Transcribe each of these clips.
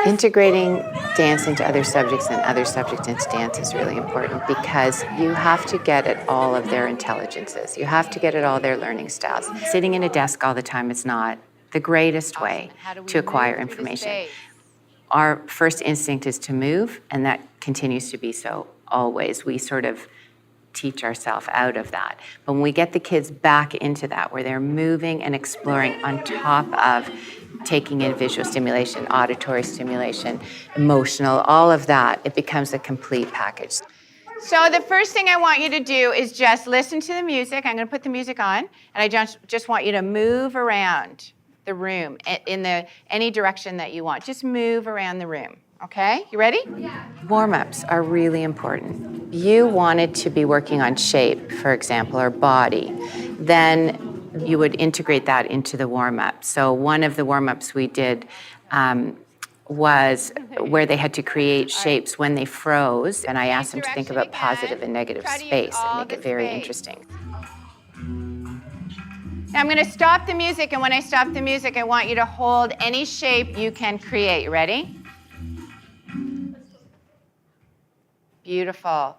Integrating dance into other subjects and other subjects into dance is really important because you have to get at all of their intelligences. You have to get at all their learning styles. Sitting in a desk all the time is not the greatest way to acquire information. Our first instinct is to move, and that continues to be so always. We sort of teach ourselves out of that. But when we get the kids back into that, where they're moving and exploring on top of taking in visual stimulation, auditory stimulation, emotional, all of that, it becomes a complete package. So the first thing I want you to do is just listen to the music. I'm going to put the music on, and I just want you to move around the room in any direction that you want. Just move around the room, okay? You ready? Yeah. Warm-ups are really important. You wanted to be working on shape, for example, or body. Then you would integrate that into the warm-up. So one of the warm-ups we did was where they had to create shapes when they froze, and I asked them to think about positive and negative space and make it very interesting. Now I'm going to stop the music, and when I stop the music, I want you to hold any shape you can create. You ready? Beautiful.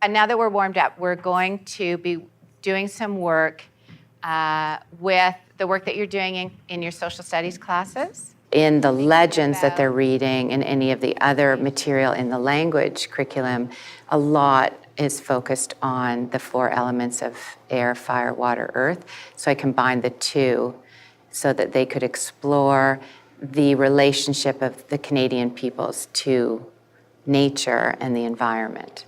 And now that we're warmed up, we're going to be doing some work with the work that you're doing in your social studies classes. In the legends that they're reading and any of the other material in the language curriculum, a lot is focused on the 4 elements of air, fire, water, earth. So I combined the 2 so that they could explore the relationship of the Canadian peoples to nature and the environment.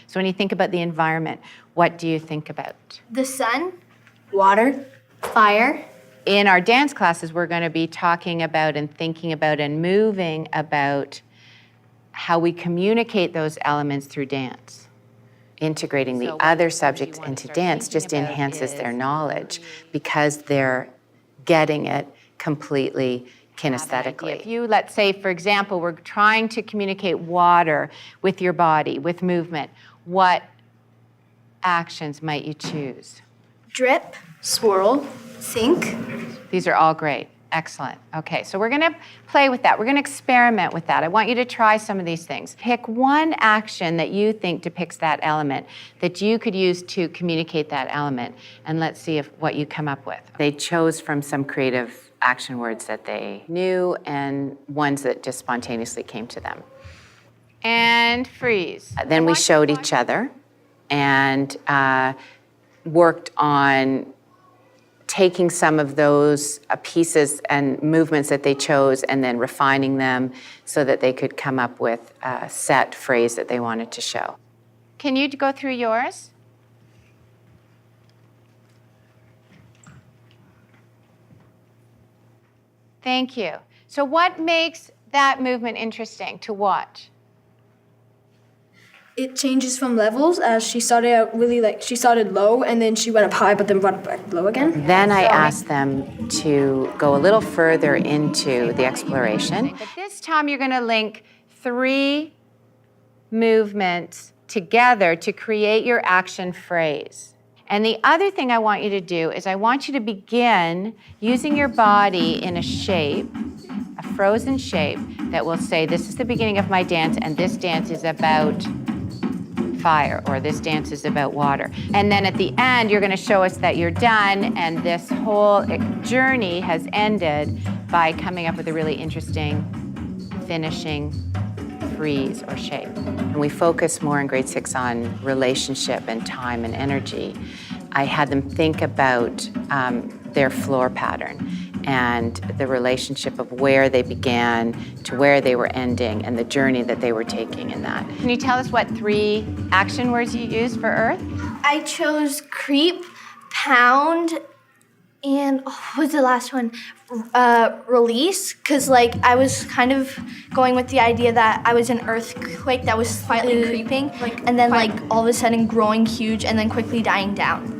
So when you think about the environment, what do you think about? The sun, water, fire. In our dance classes, we're going to be talking about and thinking about and moving about how we communicate those elements through dance. Integrating the other subjects into dance just enhances their knowledge because they're getting it completely kinesthetically. If you, let's say, for example, we're trying to communicate water with your body, with movement, what actions might you choose? Drip, swirl, sink. These are all great. Excellent. Okay, so we're going to play with that. We're going to experiment with that. I want you to try some of these things. Pick one action that you think depicts that element that you could use to communicate that element, and let's see what you come up with. They chose from some creative action words that they knew and ones that just spontaneously came to them. And freeze. Then we showed each other and worked on taking some of those pieces and movements that they chose and then refining them so that they could come up with a set phrase that they wanted to show. Can you go through yours? Thank you. So what makes that movement interesting to watch? It changes from levels as she started out she started low and then she went up high but then brought it back low again. Then I asked them to go a little further into the exploration. But this time you're going to link 3 movements together to create your action phrase. And the other thing I want you to do is I want you to begin using your body in a shape, a frozen shape, that will say, this is the beginning of my dance and this dance is about fire, or this dance is about water. And then at the end, you're going to show us that you're done and this whole journey has ended by coming up with a really interesting finishing freeze or shape. And we focus more in grade 6 on relationship and time and energy. I had them think about their floor pattern and the relationship of where they began to where they were ending and the journey that they were taking in that. Can you tell us what 3 action words you used for Earth? I chose creep, pound, and what was the last one? Release, because I was kind of going with the idea that I was an earthquake that was slightly creeping, and then all of a sudden growing huge and then quickly dying down.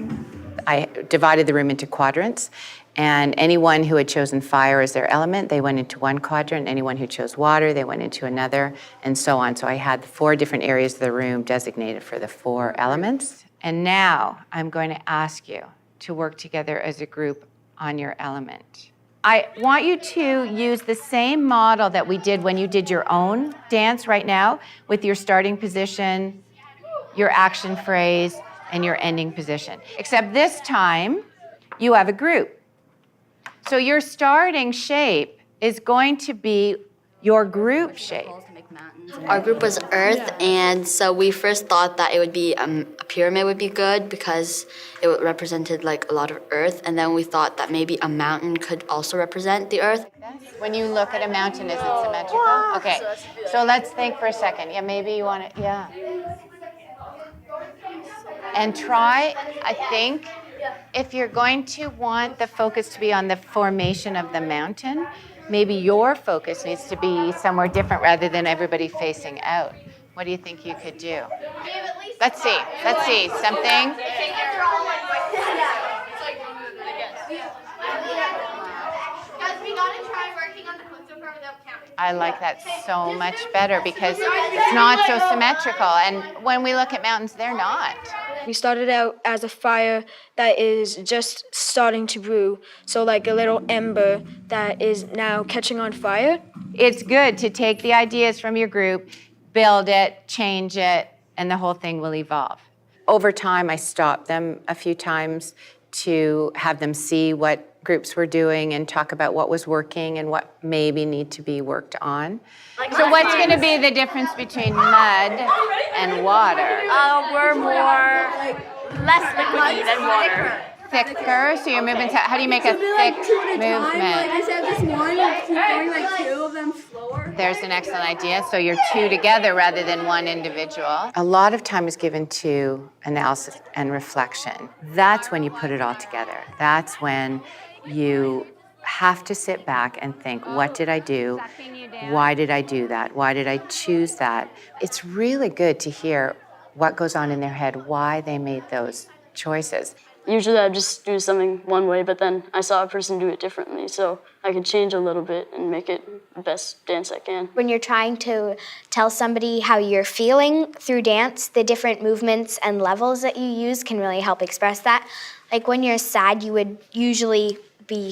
I divided the room into quadrants, and anyone who had chosen fire as their element, they went into one quadrant. Anyone who chose water, they went into another, and so on. So I had 4 different areas of the room designated for the 4 elements. And now I'm going to ask you to work together as a group on your element. I want you to use the same model that we did when you did your own dance right now, with your starting position, your action phrase, and your ending position. Except this time, you have a group. So your starting shape is going to be your group shape. Our group was Earth, and so we first thought that it would be a pyramid would be good because it represented like a lot of Earth, and then we thought that maybe a mountain could also represent the Earth. When you look at a mountain, is it symmetrical? Okay, so let's think for a second. Yeah, maybe you want to, yeah. And try, I think, if you're going to want the focus to be on the formation of the mountain, maybe your focus needs to be somewhere different rather than everybody facing out. What do you think you could do? Let's see, something. I like that so much better because it's not so symmetrical. And when we look at mountains, they're not. We started out as a fire that is just starting to brew, so like a little ember that is now catching on fire. It's good to take the ideas from your group, build it, change it, and the whole thing will evolve. Over time, I stopped them a few times to have them see what groups were doing and talk about what was working and what maybe need to be worked on. So what's going to be the difference between mud and water? We're more less liquidy than water. Thicker, so your movements, how do you make a thick movement? Instead of just one, keep going like two of them slower. There's an excellent idea. So you're two together rather than one individual. A lot of time is given to analysis and reflection. That's when you put it all together. That's when you have to sit back and think, what did I do? Why did I do that? Why did I choose that? It's really good to hear what goes on in their head, why they made those choices. Usually I just do something one way, but then I saw a person do it differently, so I could change a little bit and make it the best dance I can. When you're trying to tell somebody how you're feeling through dance, the different movements and levels that you use can really help express that. Like when you're sad, you would usually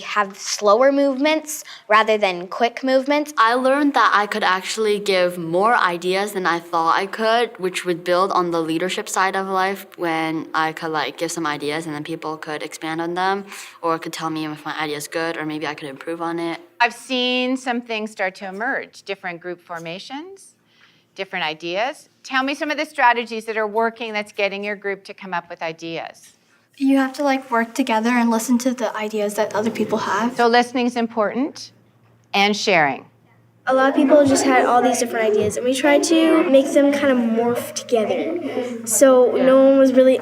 have slower movements rather than quick movements. I learned that I could actually give more ideas than I thought I could, which would build on the leadership side of life when I could like give some ideas and then people could expand on them or could tell me if my idea is good or maybe I could improve on it. I've seen some things start to emerge, different group formations, different ideas. Tell me some of the strategies that are working that's getting your group to come up with ideas. You have to like work together and listen to the ideas that other people have. So listening's important and sharing. A lot of people just had all these different ideas, and we tried to make them kind of morph together, so no one was really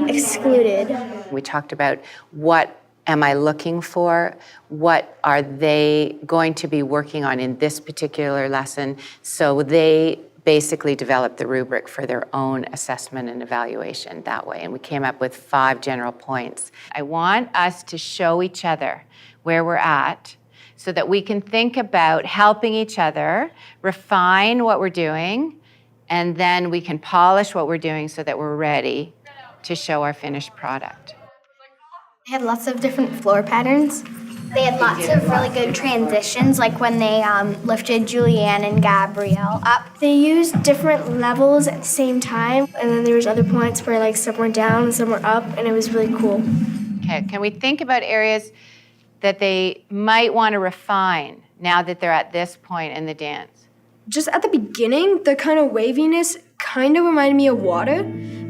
excluded. We talked about what am I looking for? What are they going to be working on in this particular lesson? So they basically developed the rubric for their own assessment and evaluation that way. And we came up with 5 general points. I want us to show each other where we're at so that we can think about helping each other refine what we're doing, and then we can polish what we're doing so that we're ready to show our finished product. They had lots of different floor patterns. They had lots of really good transitions, like when they lifted Julianne and Gabrielle up. They used different levels at the same time, and then there was other points where like some were down and some were up, and it was really cool. Okay, can we think about areas that they might want to refine now that they're at this point in the dance? Just at the beginning, the kind of waviness kind of reminded me of water.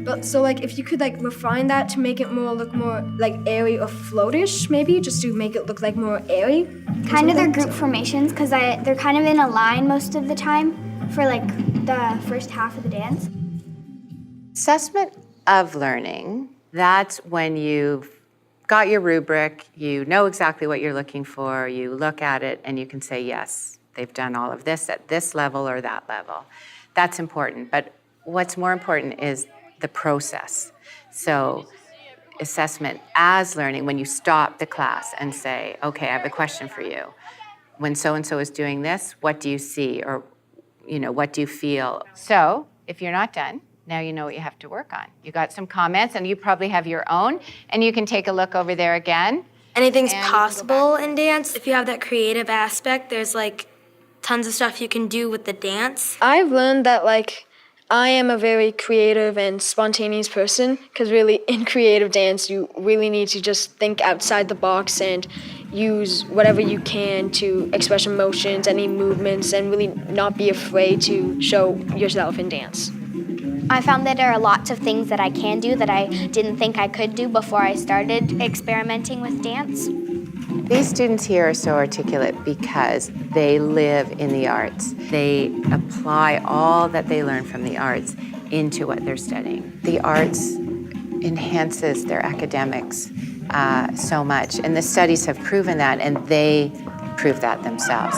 But so like if you could like refine that to make it look more like airy or floatish, maybe just to make it look like more airy. Kind of their group formations, because they're kind of in a line most of the time for like the first half of the dance. Assessment of learning, that's when you've got your rubric, you know exactly what you're looking for, you look at it and you can say, yes, they've done all of this at this level or that level. That's important, but what's more important is the process. So assessment as learning, when you stop the class and say, okay, I have a question for you. When so-and-so is doing this, what do you see? Or, what do you feel? So if you're not done, now you know what you have to work on. You got some comments and you probably have your own, and you can take a look over there again anything's possible in dance. If you have that creative aspect, there's like tons of stuff you can do with the dance. I've learned that like I am a very creative and spontaneous person because really in creative dance you really need to just think outside the box and use whatever you can to express emotions, any movements, and really not be afraid to show yourself in dance. I found that there are lots of things that I can do that I didn't think I could do before I started experimenting with dance. These students here are so articulate because they live in the arts. They apply all that they learn from the arts into what they're studying. The arts enhances their academics so much, and the studies have proven that, and they prove that themselves.